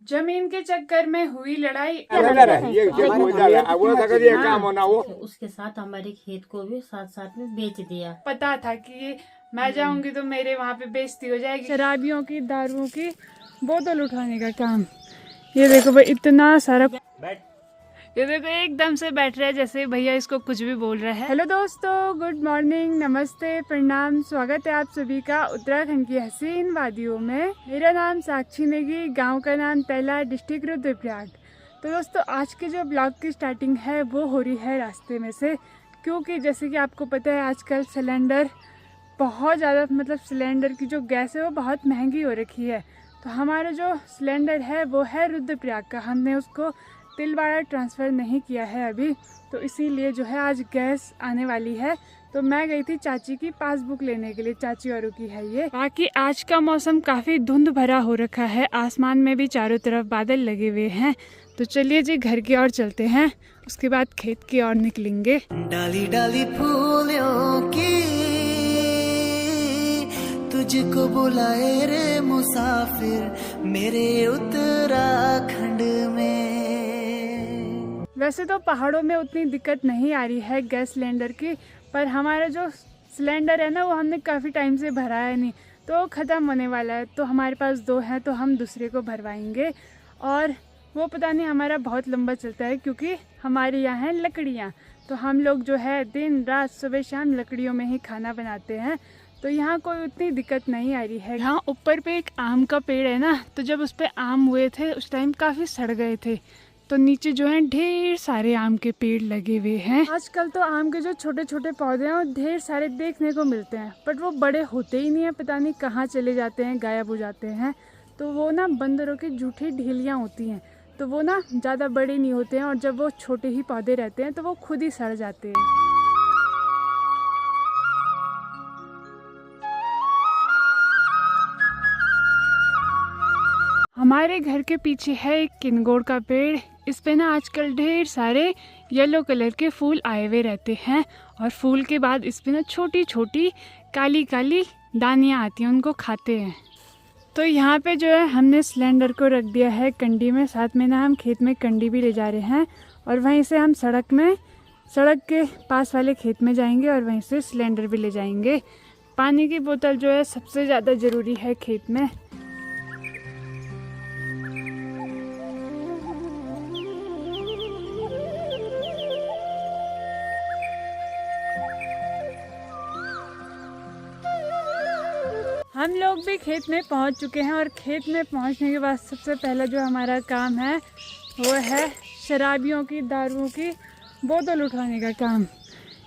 जमीन के चक्कर में हुई लड़ाई। उसके साथ हमारे खेत को भी साथ साथ में बेच दिया। पता था कि ये मैं जाऊंगी तो मेरे वहाँ पे बेइज्जती हो जाएगी। शराबियों की, दारुओं की बोतल उठाने का काम। ये देखो भाई, इतना सारा। ये देखो एकदम से बैठ रहे हैं जैसे भैया इसको कुछ भी बोल रहे हैं। हेलो दोस्तों, गुड मॉर्निंग, नमस्ते, प्रणाम, स्वागत है आप सभी का उत्तराखंड की हसीन वादियों में। मेरा नाम साक्षी नेगी, गांव का नाम तैला, डिस्ट्रिक्ट रुद्रप्रयाग। तो दोस्तों, आज के जो ब्लॉग की स्टार्टिंग है वो हो रही है रास्ते में से, क्योंकि जैसे कि आपको पता है आजकल सिलेंडर बहुत ज़्यादा, मतलब सिलेंडर की जो गैस है वो बहुत महंगी हो रखी है। तो हमारा जो सिलेंडर है वो है रुद्रप्रयाग का, हमने उसको तिलवाड़ा ट्रांसफ़र नहीं किया है अभी, तो इसीलिए जो है आज गैस आने वाली है। तो मैं गई थी चाची की पासबुक लेने के लिए, चाची औरों की है ये। बाकी आज का मौसम काफ़ी धुंध भरा हो रखा है, आसमान में भी चारों तरफ बादल लगे हुए हैं। तो चलिए जी घर की ओर चलते हैं, उसके बाद खेत की ओर निकलेंगे। डाली डाली फूलों की तुझको बुलाए रे मुसाफिर मेरे उत्तराखंड में। वैसे तो पहाड़ों में उतनी दिक्कत नहीं आ रही है गैस सिलेंडर की, पर हमारा जो सिलेंडर है ना वो हमने काफ़ी टाइम से भराया नहीं, तो ख़त्म होने वाला है। तो हमारे पास 2 हैं, तो हम दूसरे को भरवाएंगे। और वो पता नहीं हमारा बहुत लंबा चलता है, क्योंकि हमारे यहाँ हैं लकड़ियाँ, तो हम लोग जो है दिन रात सुबह शाम लकड़ियों में ही खाना बनाते हैं। तो यहाँ कोई उतनी दिक्कत नहीं आ रही है। यहाँ ऊपर पे एक आम का पेड़ है ना, तो जब उस पर आम हुए थे उस टाइम काफ़ी सड़ गए थे, तो नीचे जो है ढेर सारे आम के पेड़ लगे हुए हैं। आजकल तो आम के जो छोटे छोटे पौधे हैं वो ढेर सारे देखने को मिलते हैं, बट वो बड़े होते ही नहीं है, पता नहीं कहाँ चले जाते हैं, गायब हो जाते हैं। तो वो ना बंदरों की झूठी ढीलियाँ होती हैं, तो वो ना ज़्यादा बड़े नहीं होते हैं, और जब वो छोटे ही पौधे रहते हैं तो वो खुद ही सड़ जाते हैं। हमारे घर के पीछे है एक किनगोड़ का पेड़, इस पे ना आजकल ढेर सारे येलो कलर के फूल आए हुए रहते हैं, और फूल के बाद इस पे ना छोटी छोटी काली काली दानियाँ आती हैं, उनको खाते हैं। तो यहाँ पे जो है हमने सिलेंडर को रख दिया है कंडी में, साथ में ना हम खेत में कंडी भी ले जा रहे हैं, और वहीं से हम सड़क के पास वाले खेत में जाएंगे, और वहीं से सिलेंडर भी ले जाएंगे। पानी की बोतल जो है सबसे ज़्यादा ज़रूरी है खेत में। हम लोग भी खेत में पहुंच चुके हैं, और खेत में पहुंचने के बाद सबसे पहला जो हमारा काम है वो है शराबियों की, दारुओं की बोतल उठाने का काम।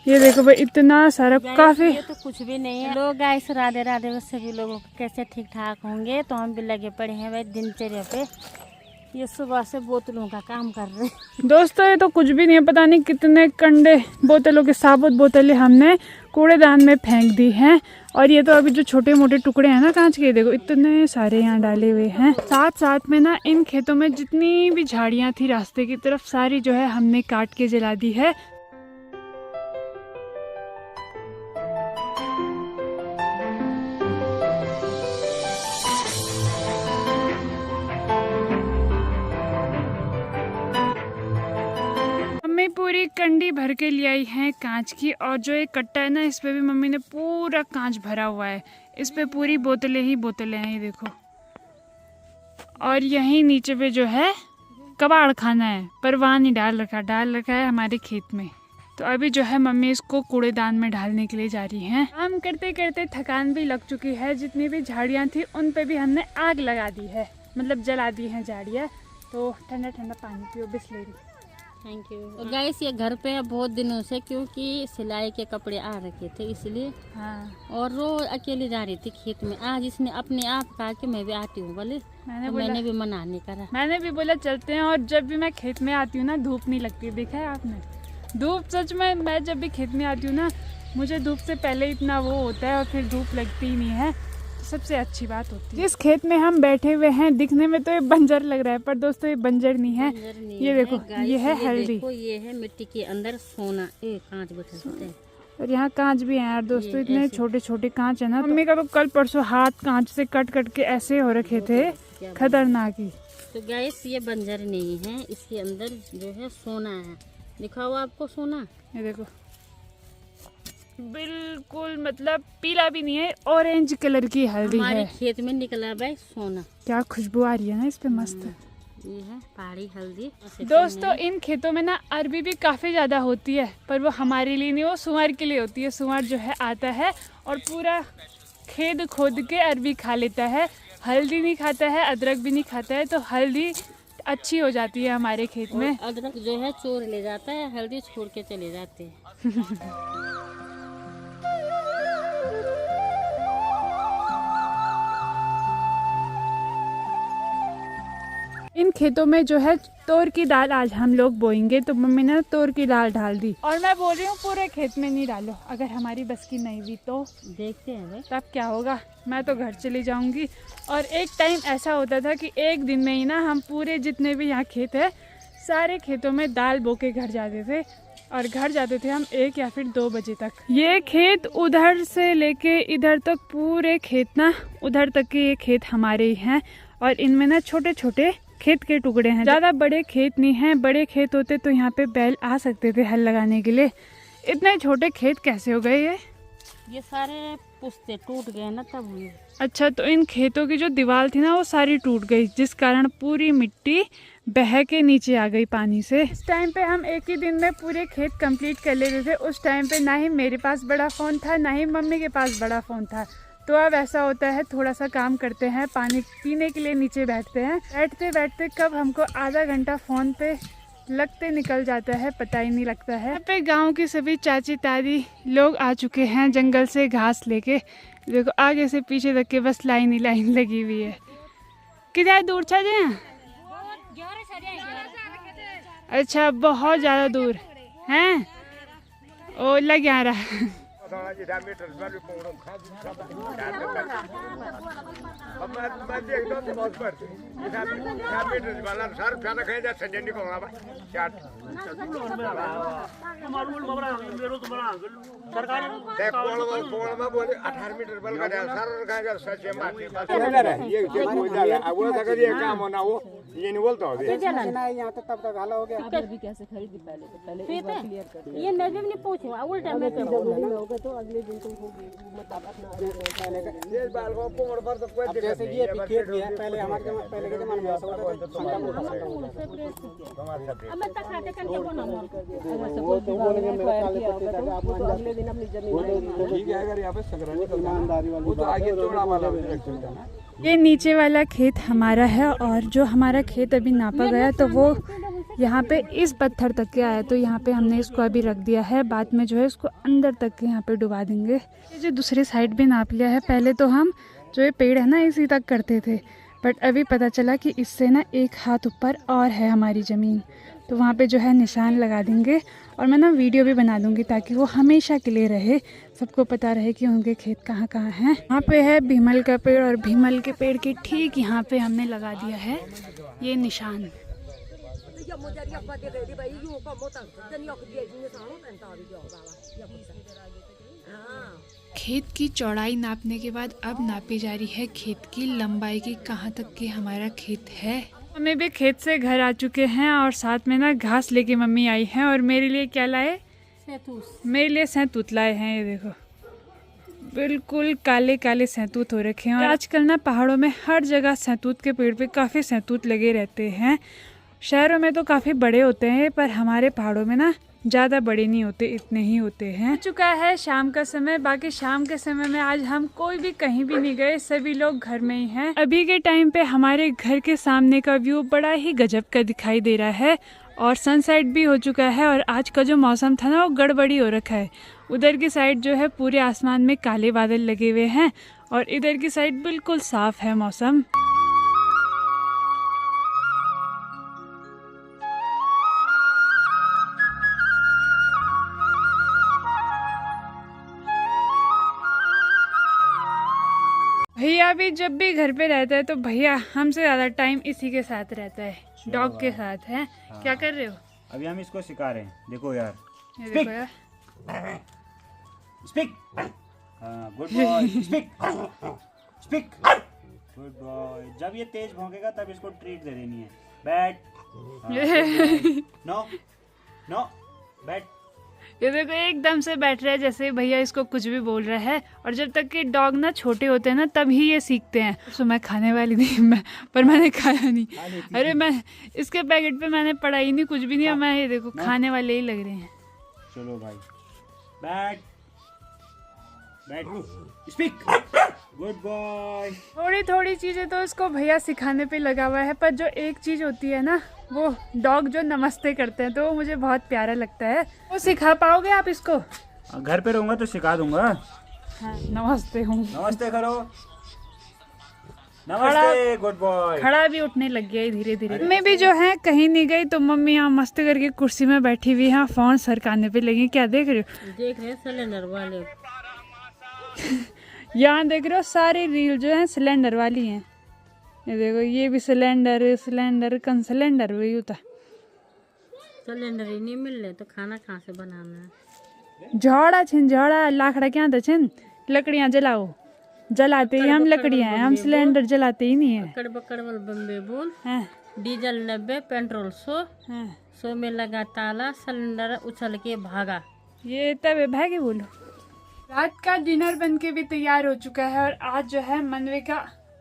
ये देखो भाई, इतना सारा काफी। ये तो कुछ भी नहीं है। लोग गाइस राधे राधे, सभी लोगों को कैसे ठीक ठाक होंगे। तो हम भी लगे पड़े हैं भाई दिनचर्या पे, ये सुबह से बोतलों का काम कर रहे हैं। दोस्तों ये तो कुछ भी नहीं है, पता नहीं कितने कंडे बोतलों के, साबुत बोतलें हमने कूड़ेदान में फेंक दी हैं। और ये तो अभी जो छोटे मोटे टुकड़े हैं ना कांच के, देखो इतने सारे यहाँ डाले हुए हैं। साथ साथ में ना इन खेतों में जितनी भी झाड़ियाँ थी रास्ते की तरफ, सारी जो है हमने काट के जला दी है। मम्मी पूरी कंडी भर के ले आई है कांच की, और जो एक कट्टा है ना इस पे भी मम्मी ने पूरा कांच भरा हुआ है, इस पे पूरी बोतलें ही बोतलें हैं, ये देखो। और यहीं नीचे पे जो है कबाड़ खाना है, पर वहाँ नहीं डाल रखा है हमारे खेत में। तो अभी जो है मम्मी इसको कूड़ेदान में डालने के लिए जा रही हैं। काम करते करते थकान भी लग चुकी है, जितनी भी झाड़ियाँ थी उन पे भी हमने आग लगा दी है, मतलब जला दी हैं झाड़ियाँ। तो ठंडा ठंडा पानी पियो, बिस्लेरी। Thank you. और गाइस ये घर पे है बहुत दिनों से, क्योंकि सिलाई के कपड़े आ रखे थे इसलिए। हाँ। और रोज अकेली जा रही थी खेत में, आज इसने अपने आप कहा कि मैं भी आती हूँ बोले, मैंने भी मना नहीं करा। मैंने भी बोला चलते हैं। और जब भी मैं खेत में आती हूँ ना धूप नहीं लगती, देखा है आपने धूप? सच में मैं जब भी खेत में आती हूँ ना, मुझे धूप से पहले इतना वो होता है, और फिर धूप लगती ही नहीं है, सबसे अच्छी बात होती है। जिस खेत में हम बैठे हुए हैं दिखने में तो ये बंजर लग रहा है, पर दोस्तों ये बंजर नहीं है, ये देखो ये है हल्दी, ये है मिट्टी के अंदर सोना, कांच बैठे। और यहाँ कांच भी है यार दोस्तों, इतने छोटे छोटे कांच है ना। मम्मी का तो कल परसों हाथ कांच से कट कट के ऐसे हो रखे थे, खतरनाक ही। तो गैस ये बंजर नहीं है, इसके अंदर जो है सोना है। दिखाओ आपको सोना, ये देखो बिल्कुल मतलब पीला भी नहीं है, ऑरेंज कलर की हल्दी हमारे है। खेत में निकला भाई सोना। क्या खुशबू आ रही है ना इस पे, मस्त। ये है पहाड़ी हल्दी। दोस्तों इन खेतों में ना अरबी भी काफ़ी ज़्यादा होती है, पर वो हमारे लिए नहीं, वो सुअर के लिए होती है। सुअर जो है आता है और पूरा खेत खोद के अरबी खा लेता है, हल्दी नहीं खाता है, अदरक भी नहीं खाता है। तो हल्दी अच्छी हो जाती है हमारे खेत में। अदरक जो है चोर ले जाता है, हल्दी छोड़ के चले जाते हैं। इन खेतों में जो है तोर की दाल आज हम लोग बोएंगे, तो मम्मी ने तोर की दाल डाल दी। और मैं बोल रही हूँ पूरे खेत में नहीं डालो, अगर हमारी बस की नहीं हुई तो देखते हैं भाई तब क्या होगा। मैं तो घर चली जाऊंगी। और एक टाइम ऐसा होता था कि एक दिन में ही ना हम पूरे जितने भी यहाँ खेत है सारे खेतों में दाल बो के घर जाते थे, और घर जाते थे हम 1 या फिर 2 बजे तक। ये खेत उधर से लेके इधर तक पूरे खेत ना, उधर तक के ये खेत हमारे ही हैं। और इनमें ना छोटे छोटे खेत के टुकड़े हैं, ज़्यादा बड़े खेत नहीं हैं। बड़े खेत होते तो यहाँ पे बैल आ सकते थे हल लगाने के लिए। इतने छोटे खेत कैसे हो गए ये सारे पुस्ते टूट गए ना तब हुए। अच्छा, तो इन खेतों की जो दीवार थी ना वो सारी टूट गई, जिस कारण पूरी मिट्टी बह के नीचे आ गई पानी से। इस टाइम पे हम एक ही दिन में पूरे खेत कंप्लीट कर लेते थे। उस टाइम पे ना ही मेरे पास बड़ा फ़ोन था, ना ही मम्मी के पास बड़ा फ़ोन था। तो अब ऐसा होता है थोड़ा सा काम करते हैं, पानी पीने के लिए नीचे बैठते हैं, बैठते बैठते कब हमको आधा घंटा फ़ोन पे लगते निकल जाता है पता ही नहीं लगता है। यहाँ पे गांव की सभी चाची तारी लोग आ चुके हैं जंगल से घास लेके। देखो आगे से पीछे तक के बस लाइन ही लाइन लगी हुई है। कितना दूर छा जाए? अच्छा, बहुत ज़्यादा दूर हैं। ओ लग आ रहा है। ये नहीं बोलता हो यहाँ तो तब तक हाला हो गया। कैसे खरीदी पहले ये मैं भी नहीं पूछूंगा, उल्टा मैं होगा तो अगले दिन तो होगी। जैसे कि ये खेत भी है, पहले हमारे पहले के जमाने में ऐसा होता था। वो तो बोलेंगे मेरे काले पत्ते का आप अगले दिन अपनी जमीन ठीक है। अगर यहाँ पे संग्रहणी का ईमानदारी वाली वो तो आगे चौड़ा वाला ये नीचे वाला खेत हमारा है, और जो हमारा खेत अभी नापा गया तो वो यहाँ पे इस पत्थर तक के आया, तो यहाँ पे हमने इसको अभी रख दिया है। बाद में जो है इसको अंदर तक के यहाँ पे डुबा देंगे। ये जो दूसरी साइड भी नाप लिया है। पहले तो हम जो ये पेड़ है ना इसी तक करते थे, बट अभी पता चला कि इससे ना 1 हाथ ऊपर और है हमारी ज़मीन, तो वहाँ पे जो है निशान लगा देंगे। और मैं ना वीडियो भी बना दूँगी ताकि वो हमेशा के लिए रहे, सबको पता रहे कि उनके खेत कहाँ कहाँ हैं। यहाँ पे है भीमल का पेड़, और भीमल के पेड़ के ठीक यहाँ पे हमने लगा दिया है ये निशान। खेत की चौड़ाई नापने के बाद अब नापी जा रही है खेत की लंबाई की, कहाँ तक की हमारा खेत है। हमें भी खेत से घर आ चुके हैं, और साथ में ना घास लेके मम्मी आई हैं। और मेरे लिए क्या लाए? मेरे लिए सैतूत लाए हैं। ये देखो बिल्कुल काले काले सैतूत हो रखे हैं। और आजकल ना पहाड़ों में हर जगह सैतूत के पेड़ पे काफ़ी सैतूत लगे रहते हैं। शहरों में तो काफ़ी बड़े होते हैं, पर हमारे पहाड़ों में ना ज़्यादा बड़े नहीं होते, इतने ही होते हैं। चुका है शाम का समय। बाकी शाम के समय में आज हम कोई भी कहीं भी नहीं गए, सभी लोग घर में ही हैं। अभी के टाइम पे हमारे घर के सामने का व्यू बड़ा ही गजब का दिखाई दे रहा है, और सनसेट भी हो चुका है। और आज का जो मौसम था ना वो गड़बड़ी हो रखा है। उधर की साइड जो है पूरे आसमान में काले बादल लगे हुए हैं, और इधर की साइड बिल्कुल साफ है मौसम। भैया भी जब भी घर पे रहता है तो भैया हमसे ज़्यादा टाइम इसी के साथ रहता है, डॉग के साथ है। हाँ। क्या कर रहे हो? अभी हम इसको सिखा रहे हैं। देखो यार, ये देखो यार, speak, good boy, speak, speak, good boy. जब ये तेज भौंकेगा तब इसको ट्रीट दे देनी है। बैठ। नो नो बैठ। ये देखो एकदम से बैठ रहा है जैसे भैया इसको कुछ भी बोल रहा है। और जब तक कि डॉग ना छोटे होते हैं ना तभी ये सीखते हैं। तो मैं खाने वाली थी पर मैंने खाया नहीं। अरे मैं इसके पैकेट पे मैंने पढ़ा ही नहीं, कुछ भी नहीं। और मैं ये देखो खाने वाले ही लग रहे हैं। चलो भाई बैठ बैठ। स्पीक। Good boy. थोड़ी थोड़ी चीजें तो इसको भैया सिखाने पे लगा हुआ है, पर जो एक चीज होती है ना वो डॉग जो नमस्ते करते हैं तो वो मुझे बहुत प्यारा लगता है। वो सिखा पाओगे आप इसको? घर पे रहूंगा तो सिखा दूंगा। हाँ, नमस्ते हूँ। नमस्ते करो। नमस्ते। Good boy. खड़ा भी उठने लग गया है धीरे धीरे। मैं भी जो है कहीं नहीं गई तो मम्मी यहाँ मस्त करके कुर्सी में बैठी हुई है, फोन सरकाने पे लगी। क्या देख रहे हो? देख रहे हैं सिलेंडर वाले। यहाँ देख रहे हो सारी रील जो है सिलेंडर वाली हैं। ये देखो ये भी सिलेंडर सिलेंडर कन सिलेंडर वही होता। सिलेंडर ही नहीं मिल रहे तो खाना कहाँ से बनाना है? झाड़ा छिन झाड़ा लाखड़ा क्या था छिन। लकड़ियाँ जलाओ, जलाते ही हम लकड़ियाँ हैं, हम सिलेंडर जलाते ही नहीं है। कड़ बकड़ वाल बम्बे बोल। हैं, डीजल 90, पेट्रोल 100। हैं। 100 में लगा ताला, सिलेंडर उछल के भागा। ये तब भागे बोलो। रात का डिनर बन के भी तैयार हो चुका है। और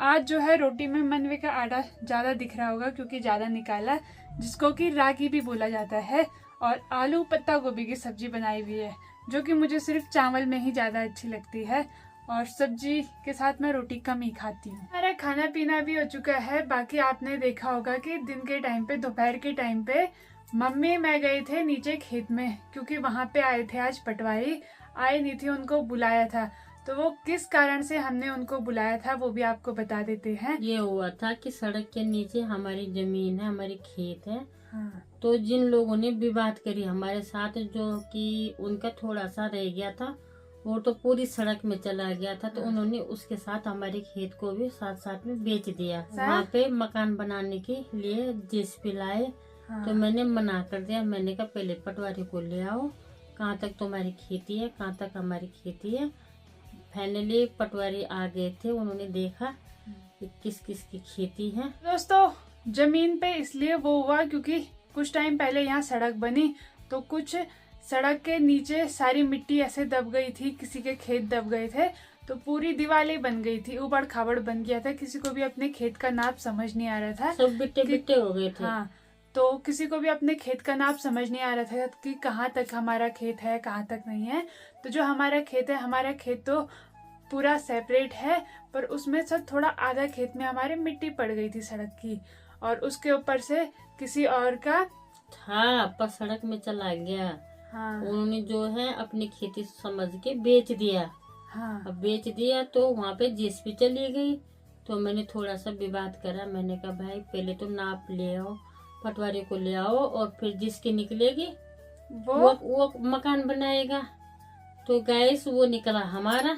आज जो है रोटी में मनवे का आटा ज़्यादा दिख रहा होगा क्योंकि ज़्यादा निकाला, जिसको कि रागी भी बोला जाता है। और आलू पत्ता गोभी की सब्जी बनाई हुई है जो कि मुझे सिर्फ चावल में ही ज़्यादा अच्छी लगती है। और सब्जी के साथ मैं रोटी कम ही खाती हूँ। हमारा खाना पीना भी हो चुका है। बाकी आपने देखा होगा कि दिन के टाइम पे, दोपहर के टाइम पे मम्मी मैं गए थे नीचे खेत में क्योंकि वहाँ पे आए थे आज पटवारी। आई नहीं थी, उनको बुलाया था। तो वो किस कारण से हमने उनको बुलाया था वो भी आपको बता देते हैं। ये हुआ था कि सड़क के नीचे हमारी जमीन है, हमारी खेत है। हाँ। तो जिन लोगों ने विवाद करी हमारे साथ, जो कि उनका थोड़ा सा रह गया था, वो तो पूरी सड़क में चला गया था। तो उन्होंने उसके साथ हमारे खेत को भी साथ साथ में बेच दिया। वहाँ पे मकान बनाने के लिए जेसीबी लाए। हाँ। तो मैंने मना कर दिया। मैंने कहा पहले पटवारी को ले आओ, कहाँ तक तुम्हारी खेती है, कहाँ तक हमारी खेती है। फाइनली पटवारी आ गए थे, उन्होंने देखा कि किस किस की खेती है। दोस्तों जमीन पे इसलिए वो हुआ क्योंकि कुछ टाइम पहले यहाँ सड़क बनी तो कुछ सड़क के नीचे सारी मिट्टी ऐसे दब गई थी, किसी के खेत दब गए थे तो पूरी दीवारें बन गई थी, उबड़ खाबड़ बन गया था। किसी को भी अपने खेत का नाप समझ नहीं आ रहा था, सब बिट्टे बिट्टे हो गए थे। हाँ, तो किसी को भी अपने खेत का नाप समझ नहीं आ रहा था कि कहाँ तक हमारा खेत है, कहाँ तक नहीं है। तो जो हमारा खेत है, हमारा खेत तो पूरा सेपरेट है, पर उसमें से थोड़ा आधा खेत में हमारे मिट्टी पड़ गई थी सड़क की, और उसके ऊपर से किसी और का था पर सड़क में चला गया। हाँ, उन्होंने जो है अपनी खेती समझ के बेच दिया। हाँ, अब बेच दिया तो वहाँ पे जेसीबी चली गई। तो मैंने थोड़ा सा विवाद करा। मैंने कहा भाई पहले तो नाप ले आओ, पटवारी को ले आओ, और फिर जिसकी निकलेगी वो मकान बनाएगा। तो गैस वो निकला हमारा।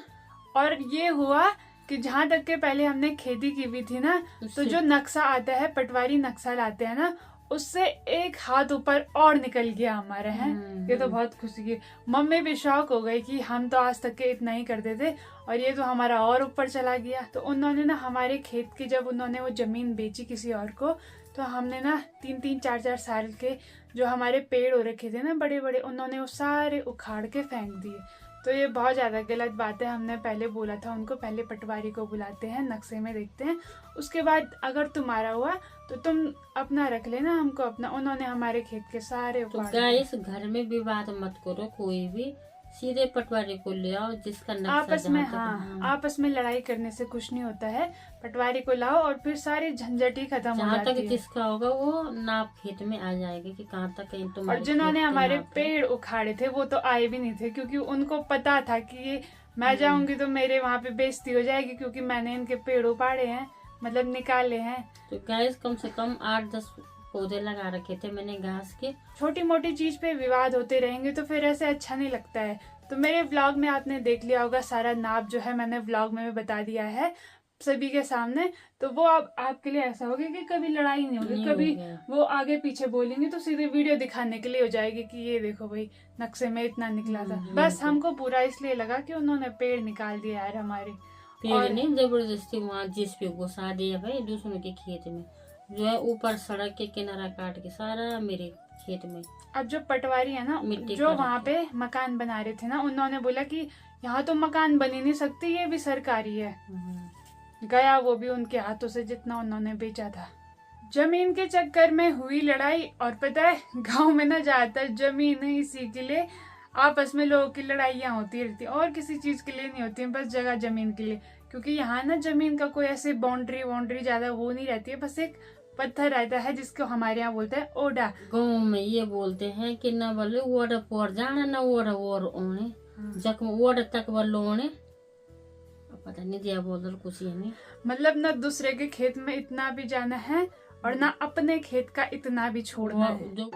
और ये हुआ कि जहाँ तक के पहले हमने खेती की हुई थी ना, तो जो नक्शा आता है, पटवारी नक्शा लाते हैं ना, उससे एक हाथ ऊपर और निकल गया हमारा है। ये तो बहुत खुशी की। मम्मी भी शौक हो गई कि हम तो आज तक के इतना ही करते थे और ये तो हमारा और ऊपर चला गया। तो उन्होंने ना हमारे खेत की, जब उन्होंने वो जमीन बेची किसी और को, तो हमने ना 3-3, 4-4 साल के जो हमारे पेड़ हो रखे थे ना बड़े बड़े, उन्होंने वो सारे उखाड़ के फेंक दिए। तो ये बहुत ज़्यादा गलत बात है। हमने पहले बोला था उनको, पहले पटवारी को बुलाते हैं, नक्शे में देखते हैं, उसके बाद अगर तुम्हारा हुआ तो तुम अपना रख लेना, हमको अपना। उन्होंने हमारे खेत के सारे तो उखाड़ गाइस घर में विवाद मत करो कोई भी, सीधे पटवारी को ले आओ जिसका नक्शा आपस में। जहाँ तक- हाँ, आपस में लड़ाई करने से कुछ नहीं होता है। पटवारी को लाओ और फिर सारी झंझट ही खत्म हो जहाँ जाती तक है। जिसका होगा वो नाप खेत में आ जाएगा कि कहाँ तक कहीं और तुम्हारे जिन्होंने खेत के हमारे नाप है। पेड़ उखाड़े थे वो तो आए भी नहीं थे, क्योंकि उनको पता था कि ये मैं जाऊंगी तो मेरे वहाँ पे बेइज्जती हो जाएगी, क्योंकि मैंने इनके पेड़ उपाड़े हैं, मतलब निकाले हैं। तो गाइस कम से कम 8-10 पौधे लगा रखे थे मैंने घास के। छोटी मोटी चीज पे विवाद होते रहेंगे तो फिर ऐसे अच्छा नहीं लगता है। तो मेरे व्लॉग में आपने देख लिया होगा, सारा नाप जो है मैंने व्लॉग में बता दिया है सभी के सामने। तो वो अब आपके लिए ऐसा होगा कि कभी लड़ाई नहीं होगी, नहीं कभी होगा। वो आगे पीछे बोलेंगे तो सीधे वीडियो दिखाने के लिए हो जाएगी कि ये देखो भाई नक्शे में इतना निकला था। बस हमको बुरा इसलिए लगा कि उन्होंने पेड़ निकाल दिया यार हमारे, पेड़ ने जबरदस्ती वहाँ जिसपे घुसा दिया भाई दूसरों के खेत में, जो है ऊपर सड़क के किनारा काट के सारा मेरे खेत में। अब जो पटवारी है ना, जो वहाँ पे मकान बना रहे थे ना, उन्होंने बोला कि यहाँ तो मकान बन ही नहीं सकती, ये भी सरकारी है। गया वो भी उनके हाथों से जितना उन्होंने बेचा था। जमीन के चक्कर में हुई लड़ाई। और पता है गांव में ना ज्यादातर जमीन इसी के लिए आपस में लोगों की लड़ाइयाँ होती रहती है, और किसी चीज के लिए नहीं होती है, बस जगह जमीन के लिए। क्योंकि यहाँ ना जमीन का कोई ऐसे बाउंड्री ज्यादा वो नहीं रहती है, बस एक पत्थर रहता है जिसको हमारे यहाँ बोलते हैं ओडा। गाँव में ये बोलते हैं कि न बोले वोड पोर जाना न वोड वोर ओने जख्म वोड तक वालो ओने, पता नहीं दिया बोल कुछ ये नहीं, मतलब ना दूसरे के खेत में इतना भी जाना है और ना अपने खेत का इतना भी छोड़ना है। जो